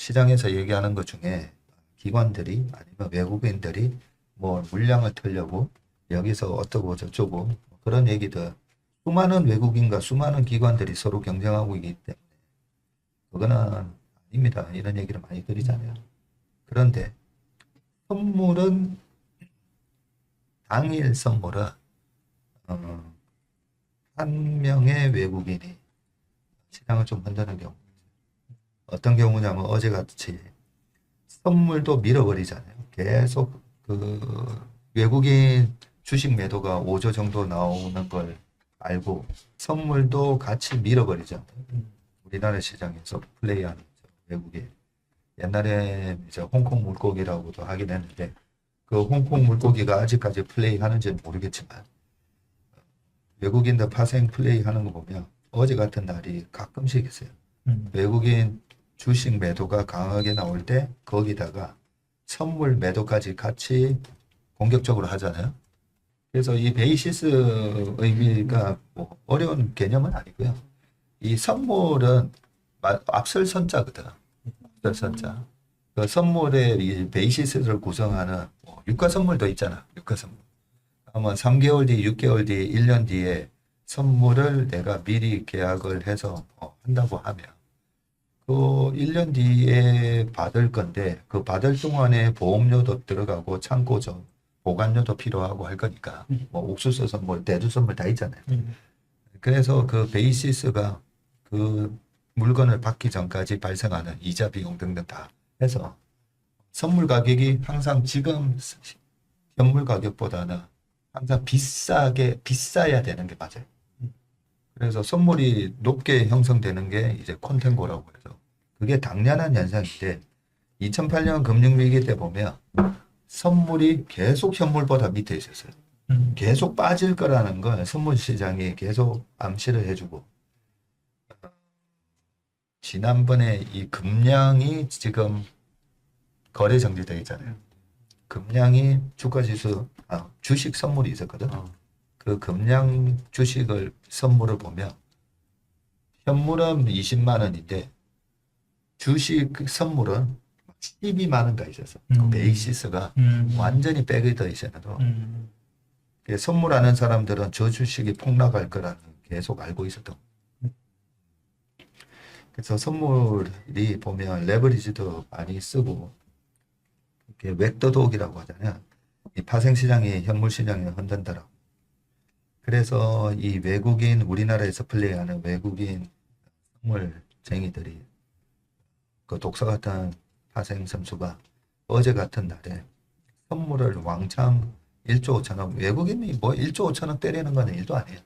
시장에서 얘기하는 것 중에 기관들이 아니면 외국인들이 뭐 물량을 틀려고 여기서 어떠고 저쩌고 그런 얘기들 수많은 외국인과 수많은 기관들이 서로 경쟁하고 있기 때문에 그거는 아닙니다. 이런 얘기를 많이 드리잖아요. 그런데 선물은 당일 선물은 한 명의 외국인이 시장을 좀 흔드는 경우 어떤 경우냐면 어제같이 선물도 밀어버리잖아요. 계속 그 외국인 주식 매도가 5조 정도 나오는 걸 알고 선물도 같이 밀어버리잖아요. 우리나라 시장에서 플레이하는 외국인. 옛날에 이제 홍콩 물고기라고도 하긴 했는데 그 홍콩 물고기가 아직까지 플레이하는지는 모르겠지만 외국인들 파생 플레이하는 거 보면 어제 같은 날이 가끔씩 있어요. 외국인 주식 매도가 강하게 나올 때 거기다가 선물 매도까지 같이 공격적으로 하잖아요. 그래서 이 베이시스 의미가 뭐 어려운 개념은 아니고요. 이 선물은 앞설 선자거든. 앞설 선자. 그 선물의 이 베이시스를 구성하는 뭐 유가 선물도 있잖아. 유가 선물. 아마 3개월 뒤, 6개월 뒤, 1년 뒤에 선물을 내가 미리 계약을 해서 한다고 하면 그 1년 뒤에 받을 건데 그 받을 동안에 보험료도 들어가고 창고죠. 보관료도 필요하고 할 거니까 뭐 옥수수 선물, 대두 선물 다 있잖아요. 그래서 그 베이시스가 그 물건을 받기 전까지 발생하는 이자 비용 등등 다 해서 선물 가격이 항상 지금 현물 가격보다는 항상 비싸야 되는 게 맞아요. 그래서 선물이 높게 형성되는 게 이제 콘텐고라고 해서 그게 당연한 현상인데 2008년 금융위기 때 보면 선물이 계속 현물보다 밑에 있었어요. 계속 빠질 거라는 걸 선물 시장이 계속 암시를 해주고 지난번에 이 금량이 지금 거래 정지되어 있잖아요. 금량이 주가지수 주식 선물이 있었거든. 그 금량 주식을 선물을 보면 현물은 20만 원인데 주식 선물은 12만 원가 있었어. 그 베이시스가 완전히 백이 있었는데 선물하는 사람들은 저 주식이 폭락할 거라는 계속 알고 있었던. 그래서 선물이 보면 레버리지도 많이 쓰고 이렇게 웹더독이라고 하잖아요. 이 파생시장이 현물시장에 흔든다라고. 그래서 이 외국인 우리나라에서 플레이하는 외국인 선물쟁이들이 그 독서 같은 파생 선수가 어제 같은 날에 선물을 왕창 1조 5천억 외국인이 뭐 1조 5천억 때리는 건 일도 아니에요.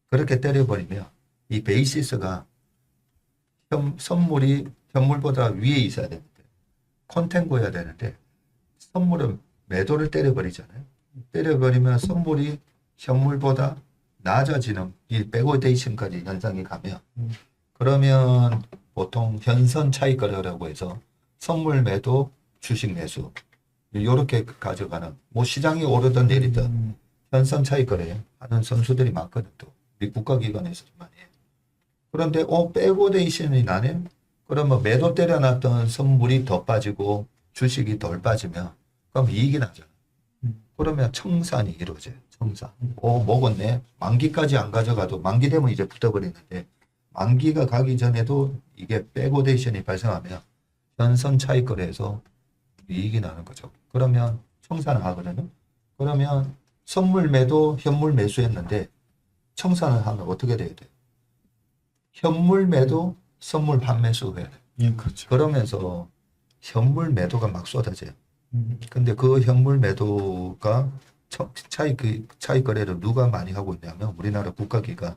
그렇게 때려버리면 이 베이시스가 선물이 현물보다 위에 있어야 되는데 콘텐고여야 되는데 선물은 매도를 때려버리잖아요. 때려버리면 선물이 현물보다 낮아지는 이 백오데이션까지 현상이 가면 그러면 보통 현선 차익 거래라고 해서 선물 매도 주식 매수 이렇게 가져가는 뭐 시장이 오르든 내리든 현선 차익 거래 하는 선수들이 많거든. 또 우리 국가기관에서만 해요. 그런데 백오데이션이 나네. 그러면 매도 때려놨던 선물이 더 빠지고 주식이 덜 빠지면 그럼 이익이 나잖아. 그러면 청산이 이루어져요. 청산. 먹었네. 만기까지 안 가져가도 만기 되면 이제 붙어버리는데 만기가 가기 전에도 이게 백오데이션이 발생하면 현선 차익 거래에서 이익이 나는 거죠. 그러면 청산을 하거든요. 그러면 선물 매도 현물 매수했는데 청산을 하면 어떻게 돼야 돼요? 현물 매도 선물 판매수 해야 돼요. 예, 그렇죠. 그러면서 현물 매도가 막 쏟아져요. 근데 그 현물 매도가 차익 거래를 누가 많이 하고 있냐면 우리나라 국가기관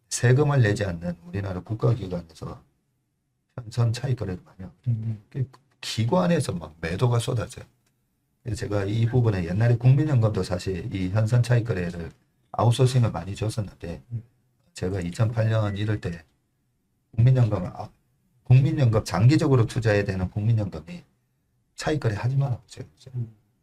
세금을 내지 않는 우리나라 국가기관에서 현선 차익 거래를 많이 하고 기관에서 막 매도가 쏟아져요. 그래서 제가 이 부분에 옛날에 국민연금도 사실 이 현선 차익 거래를 아웃소싱을 많이 줬었는데 제가 2008년 이럴 때 국민연금 장기적으로 투자해야 되는 국민연금이 차익 거래 하지 마라고 제가.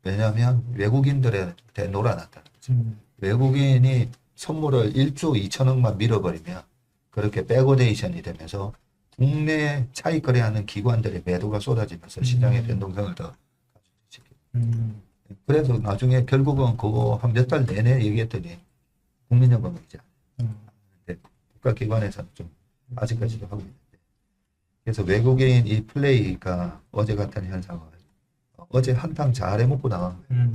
왜냐하면 외국인들한테 놀아났다는 거죠. 외국인이 선물을 1조 2천억만 밀어버리면 그렇게 백오데이션이 되면서 국내 차익 거래하는 기관들의 매도가 쏟아지면서 시장의 변동성을 더 가중시키고. 그래서 나중에 결국은 그거 한 몇 달 내내 얘기했더니 국민연금은 이제 근데 국가기관에서는 좀 아직까지도 하고 있는데, 그래서 외국인 이 플레이가 어제 같은 현상을 어제 한탕 잘 해먹고 나간 거예요.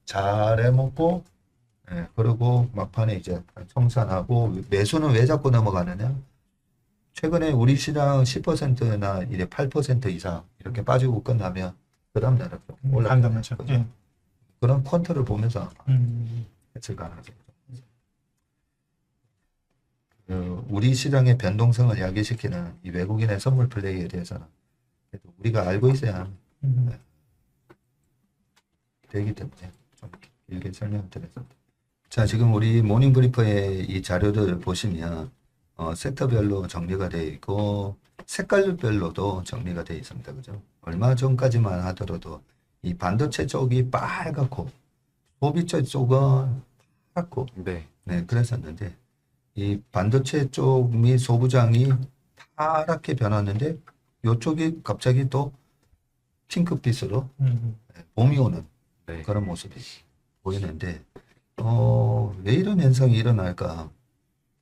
잘 해먹고, 예, 그리고 막판에 이제 청산하고. 매수는 왜 자꾸 넘어가느냐? 최근에 우리 시장 10%나 이제 8% 이상 이렇게 빠지고 끝나면 그 다음 날은 올라간다는 거죠. 예. 그런 퀀트를 보면서 했을 가능성이 우리 시장의 변동성을 야기시키는 이 외국인의 선물 플레이에 대해서는 그래도 우리가 알고 있어야 되기 때문에 좀 길게 설명을 드렸습니다. 자, 지금 우리 모닝브리퍼의 이 자료들 보시면 섹터별로 정리가 되어 있고 색깔별로도 정리가 되어 있습니다. 그죠? 얼마 전까지만 하더라도 이 반도체 쪽이 빨갛고 소비재 쪽은 파랗고 네, 그랬었는데 이 반도체 쪽 및 소부장이 파랗게 변했는데 이쪽이 갑자기 또 핑크빛으로 봄이 오는 그런 모습이 보이는데 왜 이런 현상이 일어날까?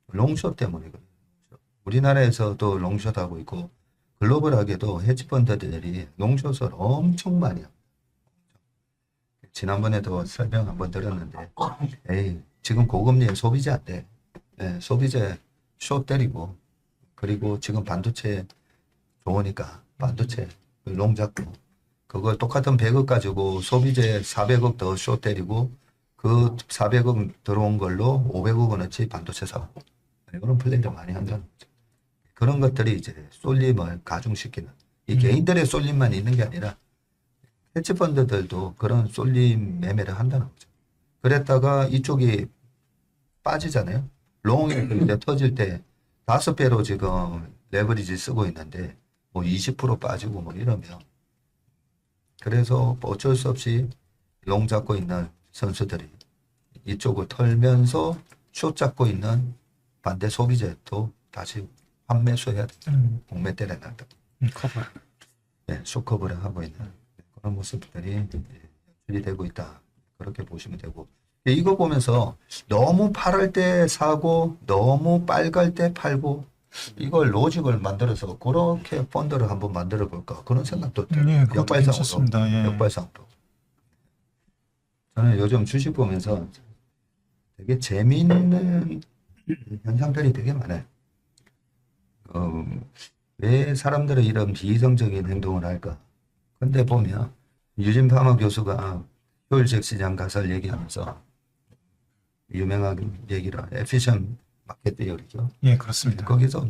롱숏 때문이거든요. 우리나라에서도 롱숏 하고 있고 글로벌하게도 헤지펀드들이 롱숏을 엄청 많이 합니다. 지난번에도 설명 한번 드렸는데 에이, 지금 고금리에 소비재 안 돼. 네, 소비재 숏 때리고, 그리고 지금 반도체 좋으니까 반도체 롱 잡고, 그걸 똑같은 100억 가지고 소비재 400억 더 숏 때리고 그 400억 들어온 걸로 500억 원어치 반도체 사고, 이런 플랜들 많이 한다는 거죠. 그런 것들이 이제 쏠림을 가중시키는, 이 개인들의 쏠림만 있는 게 아니라 헤지펀드들도 그런 쏠림 매매를 한다는 거죠. 그랬다가 이쪽이 빠지잖아요. 롱이 이제 터질 때 5배로 지금 레버리지 쓰고 있는데 뭐 20% 빠지고 뭐 이러면, 그래서 어쩔 수 없이 롱 잡고 있는 선수들이 이쪽을 털면서 숏 잡고 있는 반대 소비재도 다시 환매수해야 돼. 공매 때려낸다. 커버. 네, 숏 커버를 하고 있는 그런 모습들이 연출이 되고 있다. 그렇게 보시면 되고, 이거 보면서 너무 파랄 때 사고 너무 빨갈 때 팔고, 이걸 로직을 만들어서 그렇게 펀드를 한번 만들어 볼까, 그런 생각도 들어요. 역발상으로. 예. 역발상으로. 저는 요즘 주식 보면서 되게 재미있는 현상들이 되게 많아요. 왜 사람들은 이런 비이성적인 행동을 할까? 근데 보면 유진 파머 교수가 효율적 시장 가설 얘기하면서 유명한 얘기라 에피션 마켓 비율이죠. 예, 그렇습니다. 거기서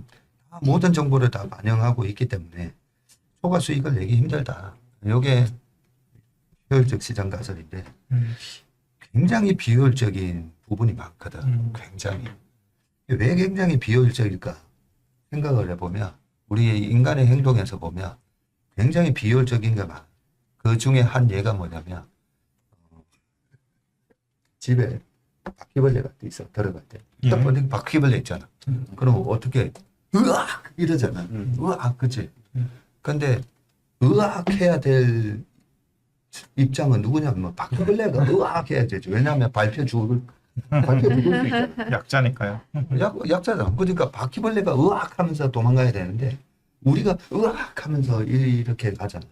모든 정보를 다 반영하고 있기 때문에 초과 수익을 내기 힘들다. 이게 효율적 시장 가설인데 굉장히 비효율적인 부분이 많거든. 굉장히. 왜 굉장히 비효율적일까 생각을 해보면, 우리 인간의 행동에서 보면 굉장히 비효율적인 게 많아. 그 중에 한 예가 뭐냐면, 집에 바퀴벌레가 있어, 들어갈 때. 딱 보니 바퀴벌레 있잖아. 그럼 어떻게, 으악! 이러잖아. 으악! 그치? 근데, 으악! 해야 될 입장은 누구냐면, 바퀴벌레가 으악! 해야 되죠. 왜냐하면 밟혀 죽을 수 있잖아. 약자니까요. 약자잖아. 그러니까 바퀴벌레가 으악! 하면서 도망가야 되는데, 우리가 으악! 하면서 이렇게 가잖아.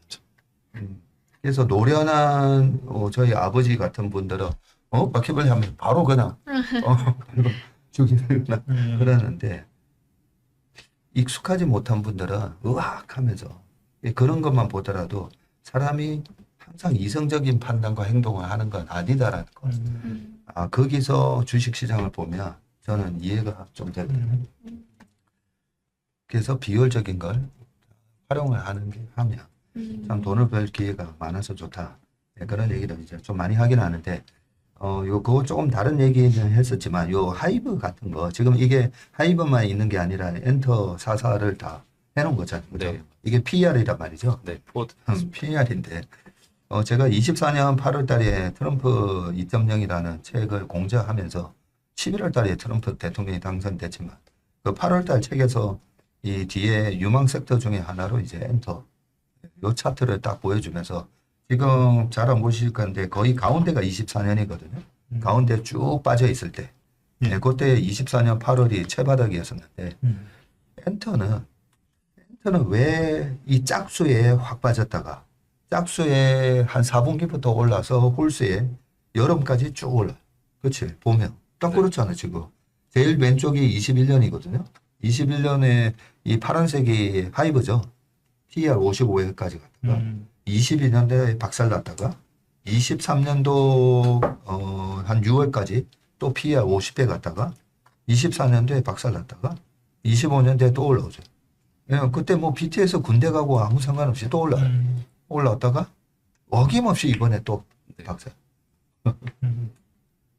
그래서 노련한 저희 아버지 같은 분들은 바퀴벌레 하면 바로 그냥 바로 죽이거나 그러는데, 익숙하지 못한 분들은 으악! 하면서 그런 것만 보더라도 사람이 항상 이성적인 판단과 행동을 하는 건 아니다라는 거. 거기서 주식시장을 보면 저는 이해가 좀 되거든요. 그래서 비효율적인 걸 활용을 하면 참 돈을 벌 기회가 많아서 좋다. 네, 그런 얘기를 이제 좀 많이 하긴 하는데, 그거 조금 다른 얘기는 했었지만, 요 하이브 같은 거, 지금 이게 하이브만 있는 게 아니라 엔터 44를 다 해놓은 거잖아요. 네. 이게 PER이란 말이죠. 네, 포드. PER인데, 제가 24년 8월 달에 트럼프 2.0이라는 책을 공저하면서 11월 달에 트럼프 대통령이 당선됐지만, 그 8월 달 책에서 이 뒤에 유망 섹터 중에 하나로 이제 엔터 요 차트를 딱 보여주면서 지금 잘 안 보실 건데 거의 가운데가 24년이거든요. 가운데 쭉 빠져 있을 때 네, 그때 24년 8월이 최바닥이었었는데 엔터는 왜 이 짝수에 확 빠졌다가 짝수에 한 4분기부터 올라서 홀수에 여름까지 쭉 올라. 그렇지 보면 딱 그렇잖아 지금. 제일 왼쪽이 21년이거든요. 21년에 이 파란색이 하이브죠. TR 55회까지 갔다가 22년도에 박살났다가 23년도 한 6월까지 또 PER 50배 갔다가 24년도에 박살났다가 25년도에 또 올라오죠. 그때 뭐 BTS 군대 가고 아무 상관없이 또 올라왔다가 어김없이 이번에 또 박살.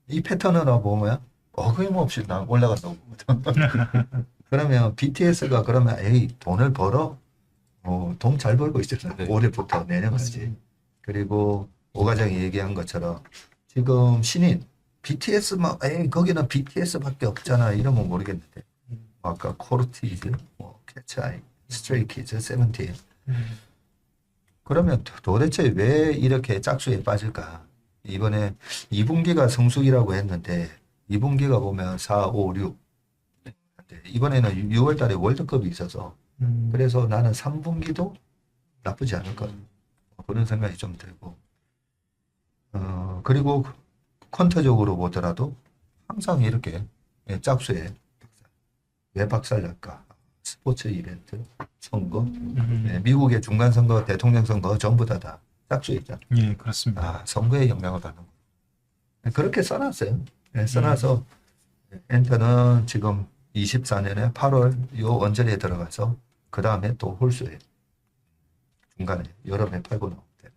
이 패턴을 보면 어김없이 올라간다고. 그러면 BTS가 그러면 에이 돈을 벌어? 돈 잘 벌고 있잖아요. 네. 올해부터 내년까지. 그리고 오 과장이 얘기한 것처럼 지금 신인 BTS만 에이 거기는 BTS밖에 없잖아 이러면 모르겠는데 아까 코르티즈, 뭐 캐치아이, 스트레이키즈, 세븐틴 그러면 도대체 왜 이렇게 짝수에 빠질까? 이번에 2분기가 성수기라고 했는데 2분기가 보면 4, 5, 6 이번에는 6월 달에 월드컵이 있어서 그래서 나는 3분기도 나쁘지 않을 것 그런 생각이 좀 들고 그리고 퀀터적으로 보더라도 항상 이렇게 짝수에 왜 박살날까? 스포츠 이벤트, 선거, 미국의 중간 선거, 대통령 선거 전부 다 짝수에 있잖아요. 예, 그렇습니다. 선거에 영향을 받는 거. 그렇게 써놨어요. 써놔서 엔터는 지금 24년에 8월 요 언저리에 들어가서 그 다음에 또 홀수에 중간에 여름에 팔고 나올 때.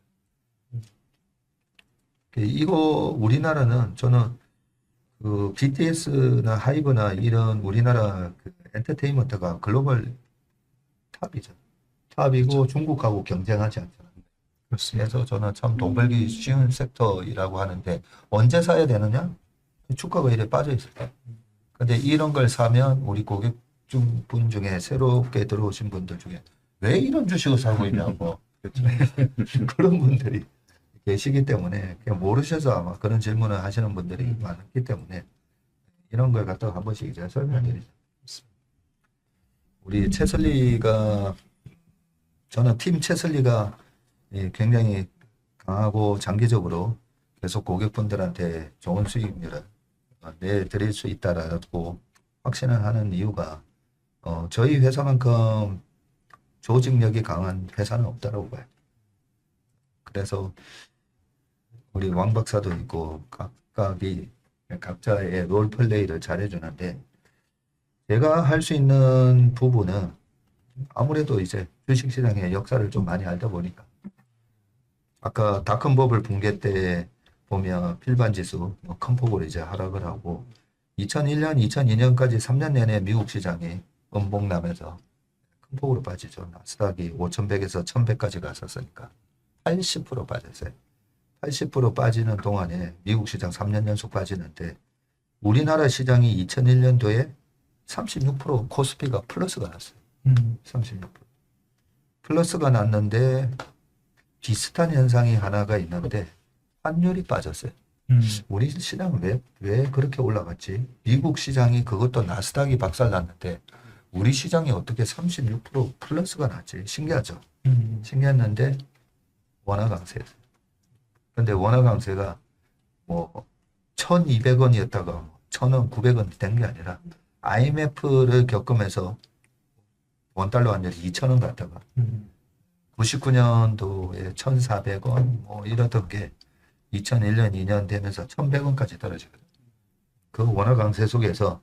이거 우리나라는 저는 그 BTS나 하이브나 이런 우리나라 그 엔터테인먼트가 글로벌 탑이죠. 탑이고 그렇죠. 중국하고 경쟁하지 않잖아요. 그렇습니다. 그래서 저는 참 돈 벌기 쉬운 섹터이라고 하는데 언제 사야 되느냐? 주가가 이래 빠져 있을 때. 근데 이런 걸 사면 우리 고객분 중에 새롭게 들어오신 분들 중에 왜 이런 주식을 사고 있냐고 그렇죠. 그런 분들이 계시기 때문에 그냥 모르셔서 아마 그런 질문을 하시는 분들이 많기 때문에 이런 걸 갖다가 한 번씩 이제 설명드리죠. 우리 최설리가 저는 팀 최설리가 굉장히 강하고 장기적으로 계속 고객분들한테 좋은 수익률을 내드릴 수 있다라고 확신을 하는 이유가 저희 회사만큼 조직력이 강한 회사는 없다라고 봐요. 그래서 우리 왕 박사도 있고 각각이 각자의 롤플레이를 잘해주는데 제가 할 수 있는 부분은 아무래도 이제 주식시장의 역사를 좀 많이 알다 보니까 아까 닷컴버블 붕괴 때 보면 필반지수 큰 폭으로 이제 하락을 하고 2001년, 2002년까지 3년 내내 미국 시장이 음봉나면서 큰 폭으로 빠지죠. 나스닥이 5100에서 1100까지 갔었으니까 80% 빠졌어요. 80% 빠지는 동안에 미국 시장 3년 연속 빠지는데 우리나라 시장이 2001년도에 36% 코스피가 플러스가 났어요. 36%. 플러스가 났는데 비슷한 현상이 하나가 있는데 환율이 빠졌어요. 우리 시장은 왜 그렇게 올라갔지? 미국 시장이 그것도 나스닥이 박살났는데 우리 시장이 어떻게 36% 플러스가 났지? 신기하죠? 신기했는데 원화 강세였어요. 근데 원화 강세가 뭐 1,200원이었다가 1,000원, 900원이 된 게 아니라 IMF를 겪으면서 원달러 환율이 2,000원 갔다가 99년도에 1,400원 뭐 이러던 게 2001년, 2년 되면서 1,100원까지 떨어지거든요. 그 원화 강세 속에서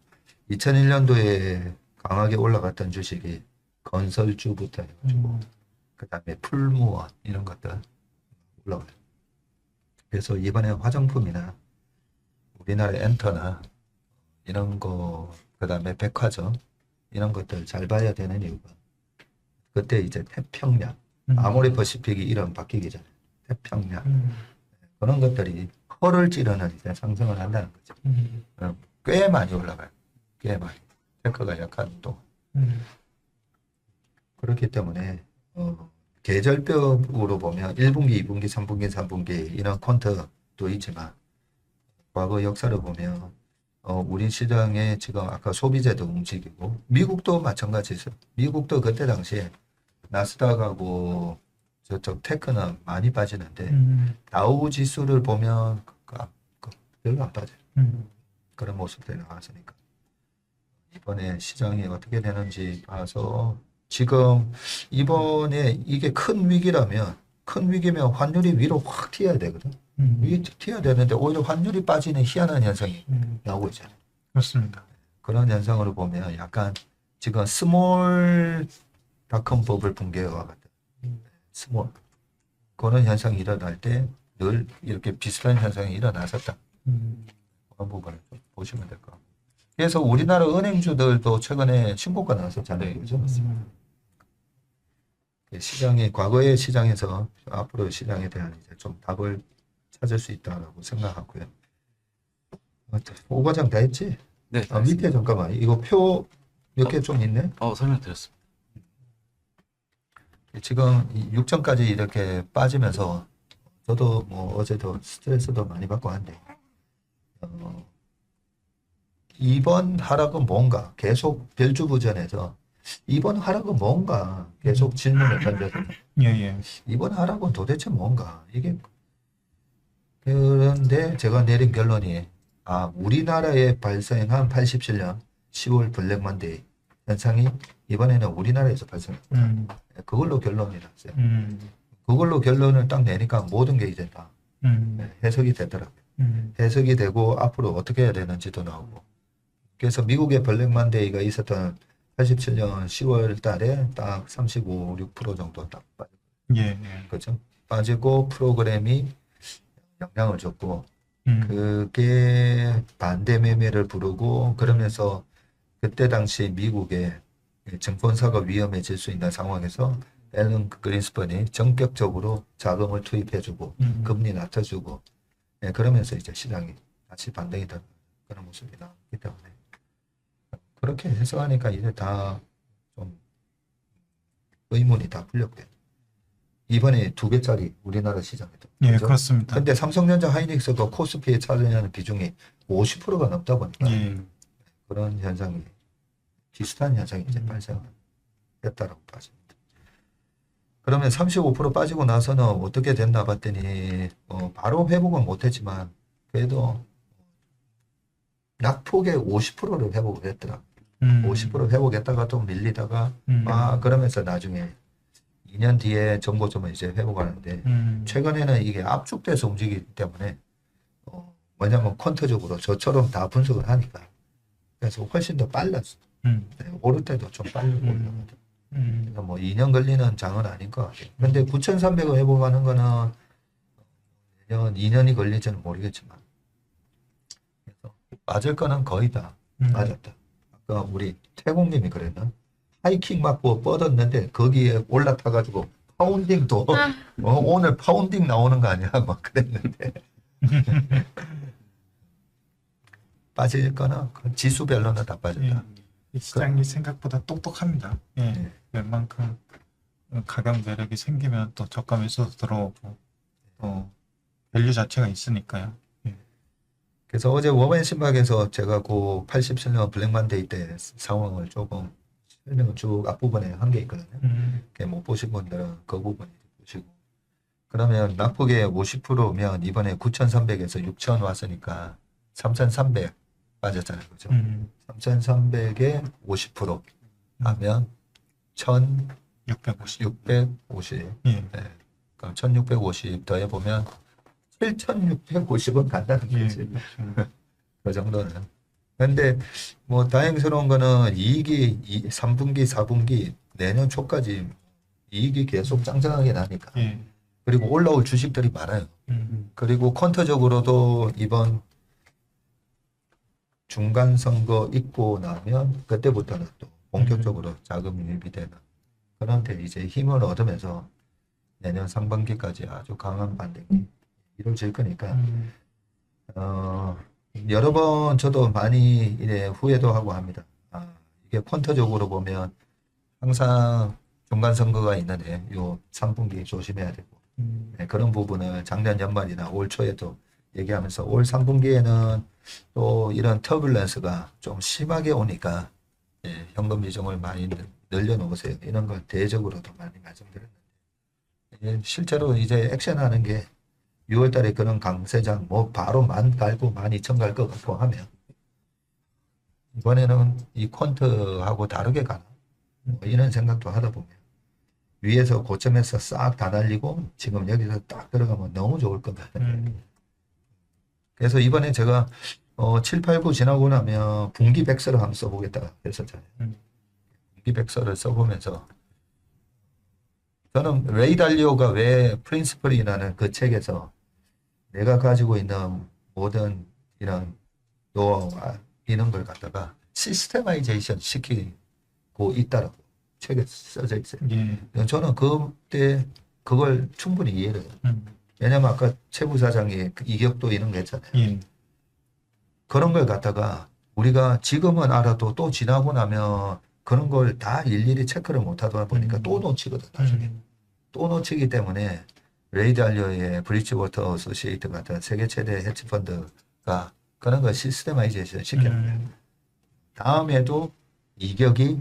2001년도에 강하게 올라갔던 주식이 건설주부터 해가지고 그 다음에 풀무원 이런 것들 올라가요. 그래서 이번에 화장품이나 우리나라 엔터나 이런 거, 그 다음에 백화점 이런 것들 잘 봐야 되는 이유가 그때 이제 태평양, 아모레퍼시픽이 이름 바뀌기 전에 태평양 그런 것들이 허를 찌르는 이제 상승을 한다는 거죠. 꽤 많이 올라가요. 꽤 많이. 테크가 약한 동안. 그렇기 때문에 계절별로 보면 1분기, 2분기, 3분기, 3분기 이런 퀀트도 있지만 과거 역사를 보면 우리 시장에 지금 아까 소비재도 움직이고 미국도 마찬가지죠. 미국도 그때 당시에 나스닥하고 저쪽 테크는 많이 빠지는데 다우 지수를 보면 별로 안 빠져요. 그런 모습들이 나왔으니까 이번에 시장이 어떻게 되는지 봐서 지금 이번에 이게 큰 위기면 환율이 위로 확 튀어야 되거든. 위에 튀어야 되는데 오히려 환율이 빠지는 희한한 현상이 나오고 있잖아요. 그렇습니다. 그런 현상으로 보면 약간 지금 스몰 닷컴법을 붕괴와 같은 스몰 그런 현상이 일어날 때 늘 이렇게 비슷한 현상이 일어났었다. 그런 부분을 좀 보시면 될 것 같고. 그래서 우리나라 은행주들도 최근에 신고가 나왔었잖아요. 그죠? 시장이 과거의 시장에서 앞으로 시장에 대한 이제 좀 답을 찾을 수 있다라고 생각하고요. 오 과장 다 했지? 네, 밑에 잠깐만 이거 표 몇 개 좀 있네. 설명드렸습니다. 지금 6점까지 이렇게 빠지면서 저도 뭐 어제도 스트레스도 많이 받고 한데 이번 하락은 뭔가 계속 별주부전에서 이번 하락은 뭔가 계속 질문을 던져서 예. 이번 하락은 도대체 뭔가 이게 그런데 제가 내린 결론이 우리나라에 발생한 87년 10월 블랙 먼데이 현상이 이번에는 우리나라에서 발생했다. 그걸로 결론이 났어요. 그걸로 결론을 딱 내니까 모든 게 이제 다 해석이 되더라고요. 해석이 되고 앞으로 어떻게 해야 되는지도 나오고. 그래서 미국의 블랙 먼데이가 있었던 87년 10월 달에 딱 35, 6% 정도 딱 빠졌어요. 예. 그렇죠? 빠지고 프로그램이 영향을 줬고 그게 반대 매매를 부르고 그러면서 그때 당시 미국의 증권사가 위험해질 수 있는 상황에서 앨런 그린스펀이 전격적으로 자금을 투입해주고 금리 낮춰주고 그러면서 이제 시장이 다시 반등이 되는 그런 모습이 나왔기 때문에 그렇게 해석하니까 이제 다 좀 의문이 다 풀렸고요. 이번에 2배짜리 우리나라 시장에도. 예, 그죠? 그렇습니다. 근데 삼성전자 하이닉스도 코스피에 차지하는 비중이 50%가 넘다 보니까 예. 그런 현상이 비슷한 현상이 이제 발생했다라고 봐집니다. 그러면 35% 빠지고 나서는 어떻게 됐나 봤더니 바로 회복은 못했지만 그래도 낙폭의 50%를 회복을 했더라. 50% 회복했다가 좀 밀리다가 그러면서 나중에 2년 뒤에 정고점을 이제 회복하는데 최근에는 이게 압축돼서 움직이기 때문에 뭐냐면 퀀터적으로 저처럼 다 분석을 하니까 그래서 훨씬 더 빨랐어. 오를 때도 좀 빨리 올라가죠. 그러니까 뭐 2년 걸리는 장은 아닌 것 같아요. 근데 9,300을 회복하는 거는 2년이 걸릴지는 모르겠지만 그래서 맞을 거는 거의 다 맞았다. 아까 우리 태국님이 그랬나? 하이킹 맞고 뻗었는데 거기에 올라타가지고 파운딩도 오늘 파운딩 나오는 거 아니야? 막 그랬는데 빠질 거나 지수별로는 다 빠졌다. 이 시장이 생각보다 똑똑합니다. 예. 웬만큼 가격 매력이 생기면 또 저가 매수도 들어오고 또 밸류 자체가 있으니까요. 그래서 어제 워맨 신박에서 제가 그 87년 블랙만데이 때 상황을 조금 설명을 쭉 앞부분에 한 게 있거든요. 못 보신 분들은 그 부분 보시고 그러면 낙폭의 50%면 이번에 9,300에서 6,000 왔으니까 3,300 빠졌잖아요. 그죠? 3,300에 50% 하면 1,650. 650. 예. 네. 그럼 1,650 더해보면 7,650원 간다는 거지. 그 정도는. 근데 뭐 다행스러운 거는 이익이 3분기, 4분기 내년 초까지 이익이 계속 짱짱하게 나니까. 그리고 올라올 주식들이 많아요. 그리고 퀀터적으로도 이번 중간 선거 있고 나면 그때부터는 또 본격적으로 자금 유입이 되는 그런데 이제 힘을 얻으면서 내년 상반기까지 아주 강한 반등이 이루어질 거니까 여러 번 저도 많이 이래 후회도 하고 합니다. 이게 퀀터적으로 보면 항상 중간 선거가 있는데 요 3분기 조심해야 되고 네, 그런 부분을 작년 연말이나 올 초에도 얘기하면서 올 3분기에는 또 이런 터뷸런스가 좀 심하게 오니까 예, 현금 비중을 많이 늘려놓으세요. 이런 걸 대적으로도 많이 말씀드렸는데 예, 실제로 이제 액션하는 게 6월 달에 그런 강세장 뭐 바로 10,000 갈고 12,000 갈 것 같고 하면 이번에는 이 퀀트하고 다르게 가나 뭐 이런 생각도 하다 보면 위에서 고점에서 싹 다 날리고 지금 여기서 딱 들어가면 너무 좋을 것 같아요. 그래서 이번에 제가 7, 8, 9 지나고 나면 분기 백서를 한번 써보겠다 했었잖아요. 분기 백서를 써보면서 저는 레이 달리오가 왜 프린시플이라는 그 책에서 내가 가지고 있는 모든 이런 노하우와 이런 걸 갖다가 시스테마이제이션 시키고 있다라고 책에 써져 있어요. 예. 저는 그때 그걸 충분히 이해를 해요. 왜냐면 아까 최 부사장이 그 이격도 이런 거 했잖아요. 예. 그런 걸 갖다가 우리가 지금은 알아도 또 지나고 나면 그런 걸 다 일일이 체크를 못 하다 보니까 또 놓치거든, 나중에. 또 놓치기 때문에 레이 달리오의 브리지워터 어소시에이트 같은 세계 최대 헤지펀드가 그런 걸 시스테마이제이션 시켜놓으면 다음에도 이격이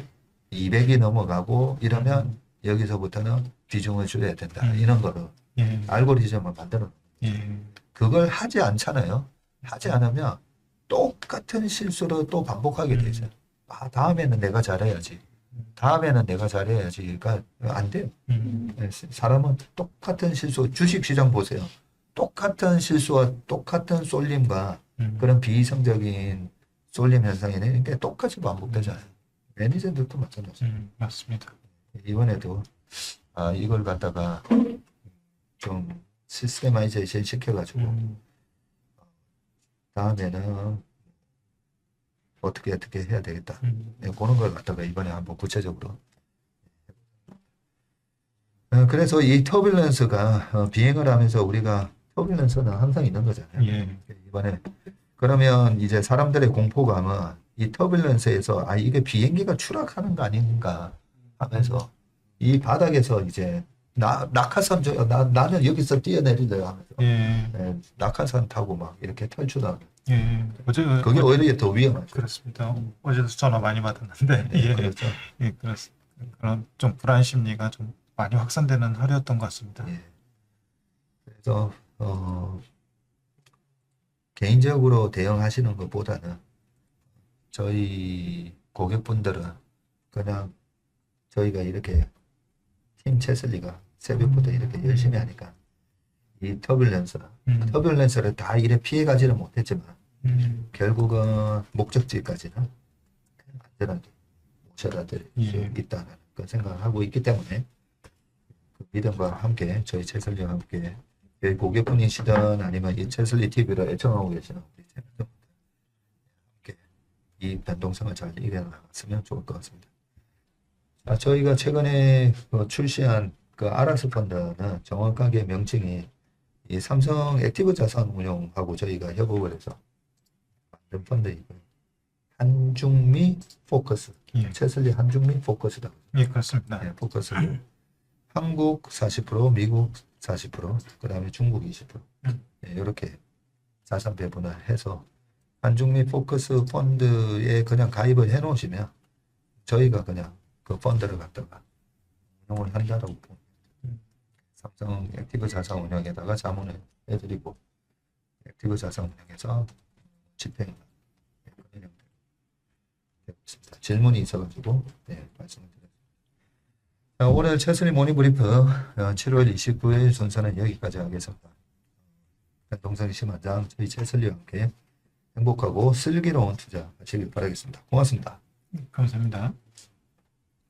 200이 넘어가고 이러면 여기서부터는 비중을 줄여야 된다. 이런 거를 예. 알고리즘을 만들어. 예. 그걸 하지 않잖아요. 하지 않으면 똑같은 실수를 또 반복하게 되죠. 아, 다음에는 내가 잘해야지. 다음에는 내가 잘해야지. 그러니까 안 돼요. 사람은 똑같은 실수, 주식시장 보세요. 똑같은 실수와 똑같은 쏠림과 그런 비이성적인 쏠림 현상이 있는 게 똑같이 반복되잖아요. 매니저들도 마찬가지예요. 맞습니다. 이번에도 이걸 갖다가 좀 시스테마이제이션 시켜가지고 다음에는 어떻게 해야 되겠다. 네, 그런 걸 갖다가 이번에 한번 구체적으로. 그래서 이 터뷸런스가 비행을 하면서 우리가 터뷸런스는 항상 있는 거잖아요. 예. 이번에 그러면 이제 사람들의 공포감은 이 터뷸런스에서 이게 비행기가 추락하는 거 아닌가 하면서 이 바닥에서 이제 낙하산 줘요. 나는 여기서 뛰어내리려 하면서 예. 낙하산 타고 막 이렇게 탈출하고 예. 그게 오히려 더 위험하죠. 그렇습니다. 어제도 전화 많이 받았는데 예. 그렇죠. 예. 그런 좀 불안 심리가 좀 많이 확산되는 하루였던 것 같습니다. 예. 그래서 개인적으로 대응하시는 것보다는 저희 고객분들은 그냥 저희가 이렇게 팀 채슬리가 새벽부터 이렇게 열심히 하니까 이 터뷸런스를 다 이래 피해가지는 못했지만 결국은 목적지까지는 안전하게 모셔다 드릴 수 있다는 그 생각을 하고 있기 때문에 그 믿음과 함께 저희 채슬리와 함께 저희 고객분이시든 아니면 이 채슬리 TV를 애청하고 계시는 우리 채널들 함께 이 변동성을 잘 이겨나갔으면 좋을 것 같습니다. 저희가 최근에 출시한 그 아라스 펀드는 정확하게 명칭이 이 삼성 액티브 자산 운용하고 저희가 협업을 해서 만든 펀드이고요. 한중미 포커스, 채슬리 한중미 포커스다. 예, 그렇습니다. 네, 포커스. 한국 40%, 미국 40%, 그 다음에 중국 20%. 네, 이렇게 자산 배분을 해서 한중미 포커스 펀드에 그냥 가입을 해 놓으시면 저희가 그냥 그 펀드를 갖다가 운용을 한다라고 봅니다. 삼성 액티브 자산 운용에다가 자문을 해드리고 액티브 자산 운용에서 집행 되고 있습니다. 질문이 있어가지고 말씀을 드렸습니다. 자, 오늘 채슬리 모닝 브리프 7월 29일 순서는 여기까지 하겠습니다. 동성희 심한장 저희 채슬리와 함께 행복하고 슬기로운 투자 하시길 바라겠습니다. 고맙습니다. 감사합니다.